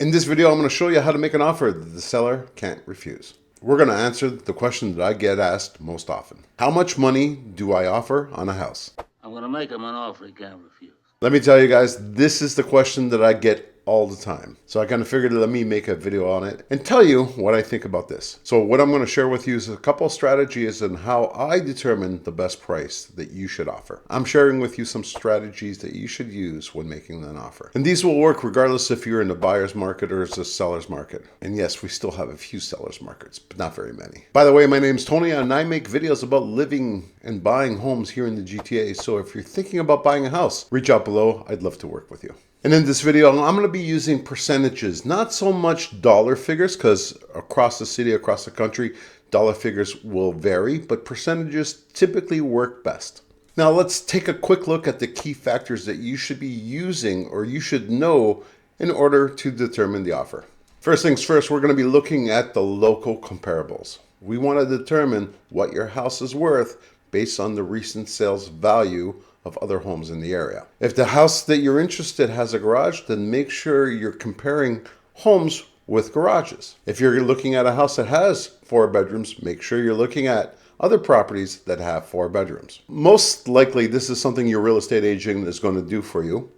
In this video, I'm going to show you how to make an offer that the seller can't refuse. We're going to answer the question that I get asked most often. How much money do I offer on a house? I'm going to make him an offer he can't refuse. Let me tell you guys, this is the question that I get all the time. So I kind of figured let me make a video on it and tell you what I think about this. So what I'm going to share with you is a couple of strategies and how I determine the best price that you should offer. I'm sharing with you some strategies that you should use when making an offer. And these will work regardless if you're in the buyer's market or it's a seller's market. And yes, we still have a few seller's markets, but not very many. By the way, my name's Tony and I make videos about living and buying homes here in the GTA. So if you're thinking about buying a house, reach out below. I'd love to work with you. And in this video, I'm going to be using percentages, not so much dollar figures, because across the city, across the country, dollar figures will vary, but percentages typically work best. Now let's take a quick look at the key factors that you should be using or you should know in order to determine the offer. First things first, we're going to be looking at the local comparables. We want to determine what your house is worth based on the recent sales value of other homes in the area. If the house that you're interested in has a garage, then make sure you're comparing homes with garages. If you're looking at a house that has 4 bedrooms, make sure you're looking at other properties that have 4 bedrooms. Most likely, this is something your real estate agent is going to do for you.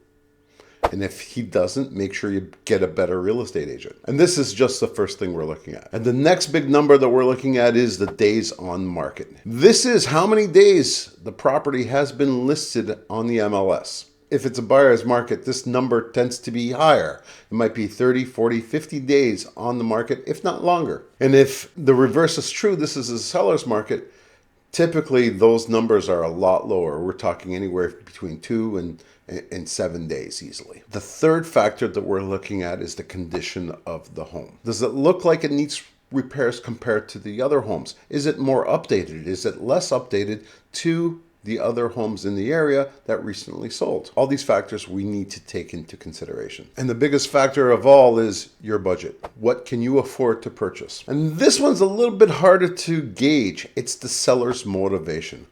And if he doesn't, make sure you get a better real estate agent. And this is just the first thing we're looking at. And the next big number that we're looking at is the days on market. This is how many days the property has been listed on the MLS. If it's a buyer's market, this number tends to be higher. It might be 30, 40, 50 days on the market, if not longer. And if the reverse is true, this is a seller's market, typically those numbers are a lot lower. We're talking anywhere between 2 and 7 days easily. The third factor that we're looking at is the condition of the home. Does it look like it needs repairs compared to the other homes? Is it more updated? Is it less updated to the other homes in the area that recently sold? All these factors we need to take into consideration. And the biggest factor of all is your budget. What can you afford to purchase? And this one's a little bit harder to gauge. It's the seller's motivation.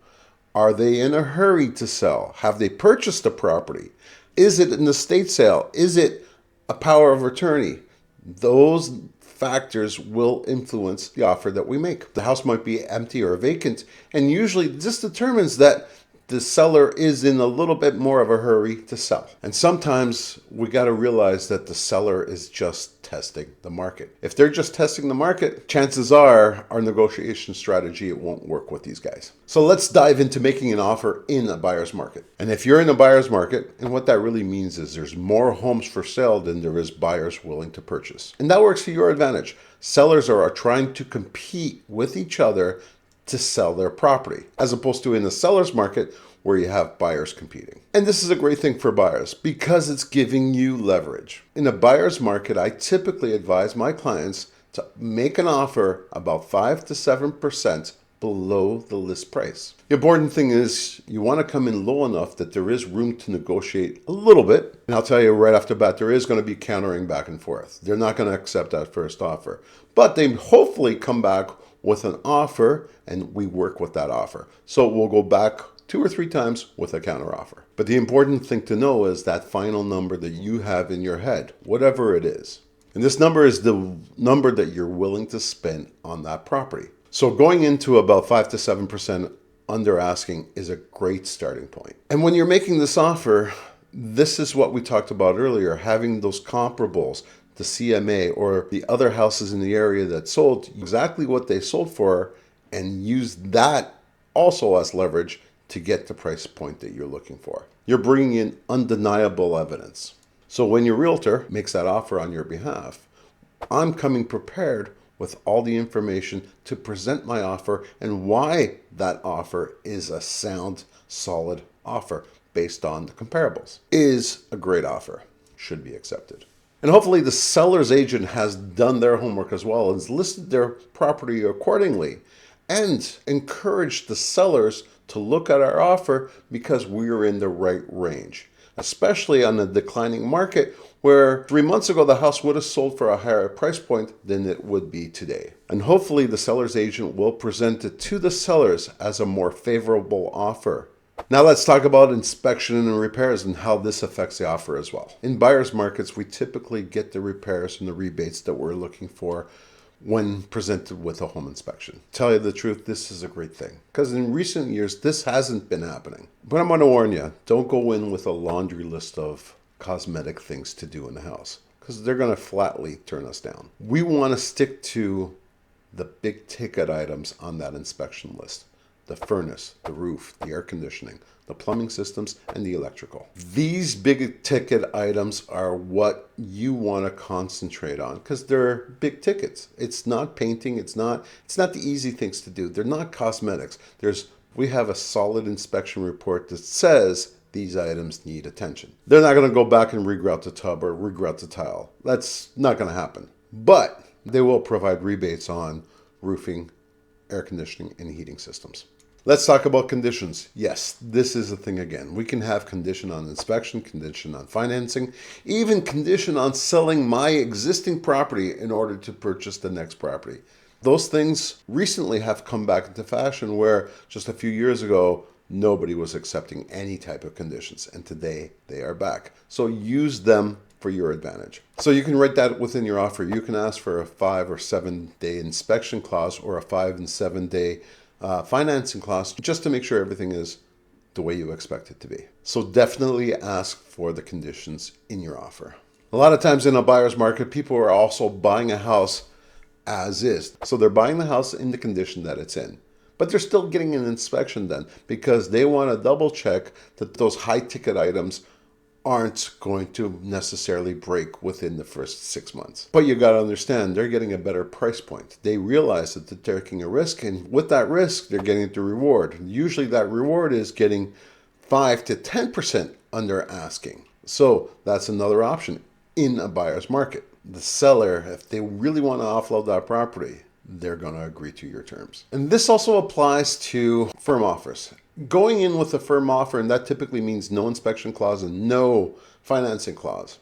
Are they in a hurry to sell? Have they purchased a property? Is it an estate sale? Is it a power of attorney? Those factors will influence the offer that we make. The house might be empty or vacant, and usually this determines that the seller is in a little bit more of a hurry to sell. And sometimes we got to realize that the seller is just testing the market. If they're just testing the market, chances are our negotiation strategy, it won't work with these guys. So let's dive into making an offer in a buyer's market. And if you're in a buyer's market, and what that really means is there's more homes for sale than there is buyers willing to purchase. And that works to your advantage. Sellers are trying to compete with each other to sell their property, as opposed to in the seller's market where you have buyers competing. And this is a great thing for buyers because it's giving you leverage. In a buyer's market, I typically advise my clients to make an offer about 5 to 7% below the list price. The important thing is you want to come in low enough that there is room to negotiate a little bit. And I'll tell you right off the bat, there is going to be countering back and forth. They're not going to accept that first offer, but they hopefully come back with an offer and we work with that offer. So we'll go back 2 or 3 times with a counter offer. But the important thing to know is that final number that you have in your head, whatever it is. And this number is the number that you're willing to spend on that property. So going into about 5 to 7% under asking is a great starting point. And when you're making this offer, this is what we talked about earlier, having those comparables, the CMA or the other houses in the area that sold exactly what they sold for, and use that also as leverage to get the price point that you're looking for. You're bringing in undeniable evidence. So when your realtor makes that offer on your behalf, I'm coming prepared with all the information to present my offer and why that offer is a sound, solid offer based on the comparables. Is a great offer, should be accepted. And hopefully the seller's agent has done their homework as well and has listed their property accordingly and encouraged the sellers to look at our offer because we're in the right range, especially on a declining market where 3 months ago the house would have sold for a higher price point than it would be today. And hopefully the seller's agent will present it to the sellers as a more favorable offer Now let's talk about inspection and repairs and how this affects the offer as well. In buyer's markets, we typically get the repairs and the rebates that we're looking for when presented with a home inspection. Tell you the truth, this is a great thing because in recent years, this hasn't been happening. But I'm going to warn you, don't go in with a laundry list of cosmetic things to do in the house because they're going to flatly turn us down. We want to stick to the big ticket items on that inspection list. The furnace, the roof, the air conditioning, the plumbing systems, and the electrical. These big ticket items are what you want to concentrate on because they're big tickets. It's not painting, it's not the easy things to do. They're not cosmetics. We have a solid inspection report that says these items need attention. They're not going to go back and regrout the tub or regrout the tile. That's not going to happen. But they will provide rebates on roofing, air conditioning, and heating systems. Let's talk about conditions. Yes, this is a thing again. We can have condition on inspection, condition on financing, even condition on selling my existing property in order to purchase the next property. Those things recently have come back into fashion where just a few years ago, nobody was accepting any type of conditions. And today they are back. So use them for your advantage. So you can write that within your offer. You can ask for a 5 or 7 day inspection clause or a 5 and 7 day financing clause just to make sure everything is the way you expect it to be. So definitely ask for the conditions in your offer. A lot of times in a buyer's market, people are also buying a house as is. So they're buying the house in the condition that it's in. But they're still getting an inspection done because they want to double check that those high ticket items aren't going to necessarily break within the first 6 months. But you got to understand, they're getting a better price point. They realize that they're taking a risk, and with that risk, they're getting the reward. Usually that reward is getting 5 to 10% under asking. So that's another option in a buyer's market. The seller, if they really want to offload that property, they're going to agree to your terms. And this also applies to firm offers. Going in with a firm offer, and that typically means no inspection clause and no financing clause.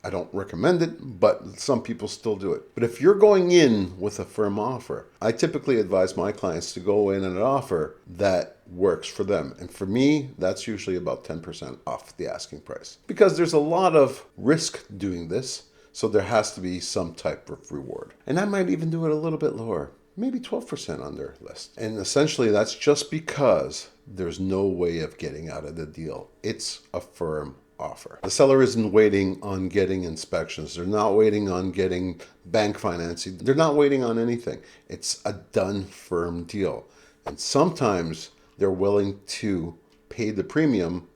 I don't recommend it, but some people still do it. But if you're going in with a firm offer, I typically advise my clients to go in an offer that works for them. And for me, that's usually about 10% off the asking price. Because there's a lot of risk doing this, so there has to be some type of reward. And I might even do it a little bit lower, maybe 12% on their list. And essentially that's just because there's no way of getting out of the deal. It's a firm offer. The seller isn't waiting on getting inspections. They're not waiting on getting bank financing. They're not waiting on anything. It's a done firm deal. And sometimes they're willing to pay the premium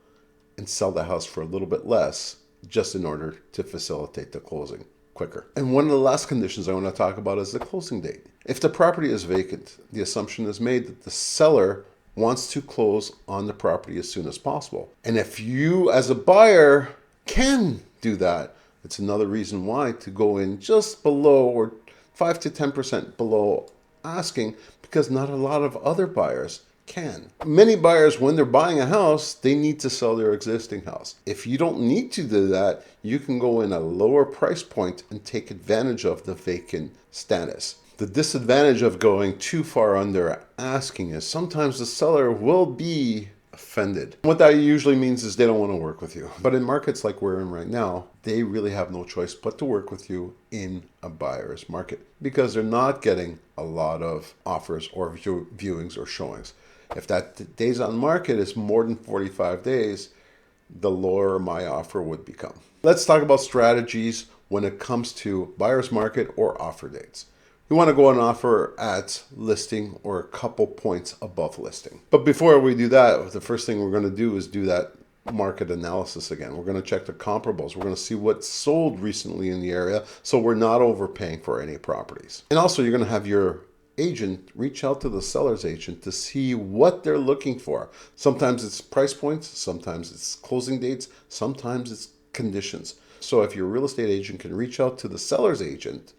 and sell the house for a little bit less just in order to facilitate the closing quicker. And one of the last conditions I want to talk about is the closing date. If the property is vacant, the assumption is made that the seller wants to close on the property as soon as possible. And if you as a buyer can do that, it's another reason why to go in just below or 5 to 10% below asking, because not a lot of other buyers can. Many buyers, when they're buying a house, they need to sell their existing house. If you don't need to do that, you can go in a lower price point and take advantage of the vacant status. The disadvantage of going too far under asking is sometimes the seller will be offended. What that usually means is they don't want to work with you. But in markets like we're in right now, they really have no choice but to work with you in a buyer's market because they're not getting a lot of offers or viewings or showings. If that days on market is more than 45 days, the lower my offer would become. Let's talk about strategies when it comes to buyer's market or offer dates. We want to go on offer at listing or a couple points above listing. But before we do that, the first thing we're going to do is do that market analysis again. We're going to check the comparables. We're going to see what's sold recently in the area so we're not overpaying for any properties. And also you're going to have your agent reach out to the seller's agent to see what they're looking for. Sometimes it's price points, sometimes it's closing dates, sometimes it's conditions. So if your real estate agent can reach out to the seller's agent,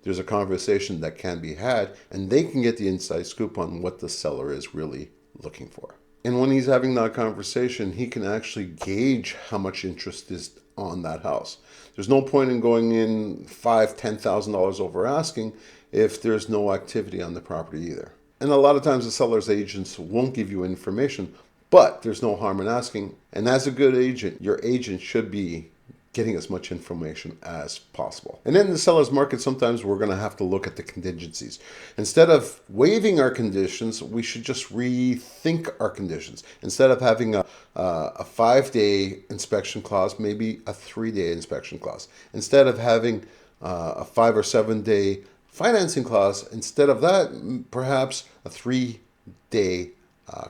there's a conversation that can be had and they can get the inside scoop on what the seller is really looking for. And when he's having that conversation, he can actually gauge how much interest is on that house. There's no point in going in $5,000, $10,000 over asking if there's no activity on the property either. And a lot of times the seller's agents won't give you information, But there's no harm in asking. And as a good agent, your agent should be getting as much information as possible. And in the seller's market, sometimes we're going to have to look at the contingencies. Instead of waiving our conditions, we should just rethink our conditions. Instead of having a 5-day inspection clause, maybe a 3-day inspection clause. Instead of having a 5 or 7-day financing clause, instead of that, perhaps a 3-day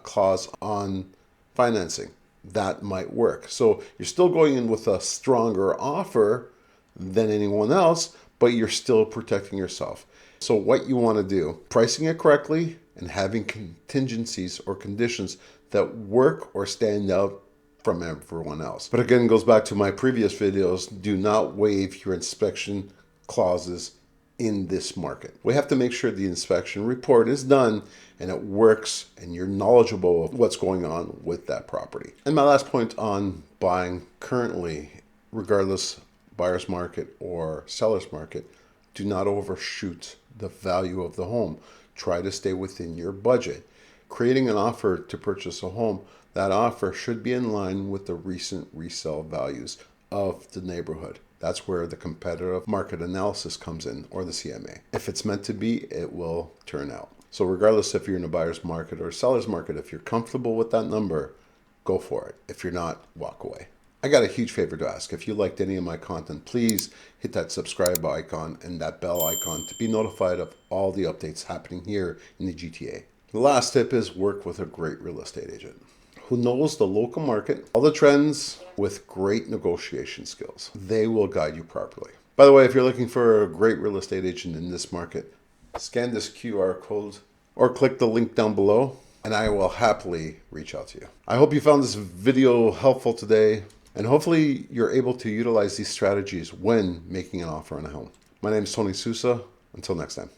clause on financing. That might work. So you're still going in with a stronger offer than anyone else, but you're still protecting yourself. So what you want to do, pricing it correctly and having contingencies or conditions that work or stand out from everyone else. But again, it goes back to my previous videos. Do not waive your inspection clauses in this market. We have to make sure the inspection report is done and it works and you're knowledgeable of what's going on with that property. And my last point on buying currently, regardless buyer's market or seller's market, do not overshoot the value of the home. Try to stay within your budget. Creating an offer to purchase a home, that offer should be in line with the recent resale values of the neighborhood. That's where the competitive market analysis comes in, or the CMA. If it's meant to be, it will turn out. So regardless if you're in a buyer's market or a seller's market, if you're comfortable with that number, go for it. If you're not, walk away. I got a huge favor to ask. If you liked any of my content, please hit that subscribe icon and that bell icon to be notified of all the updates happening here in the GTA. The last tip is work with a great real estate agent who knows the local market, all the trends, with great negotiation skills. They will guide you properly. By the way, if you're looking for a great real estate agent in this market, scan this QR code or click the link down below and I will happily reach out to you. I hope you found this video helpful today and hopefully you're able to utilize these strategies when making an offer on a home. My name is Tony Sousa. Until next time.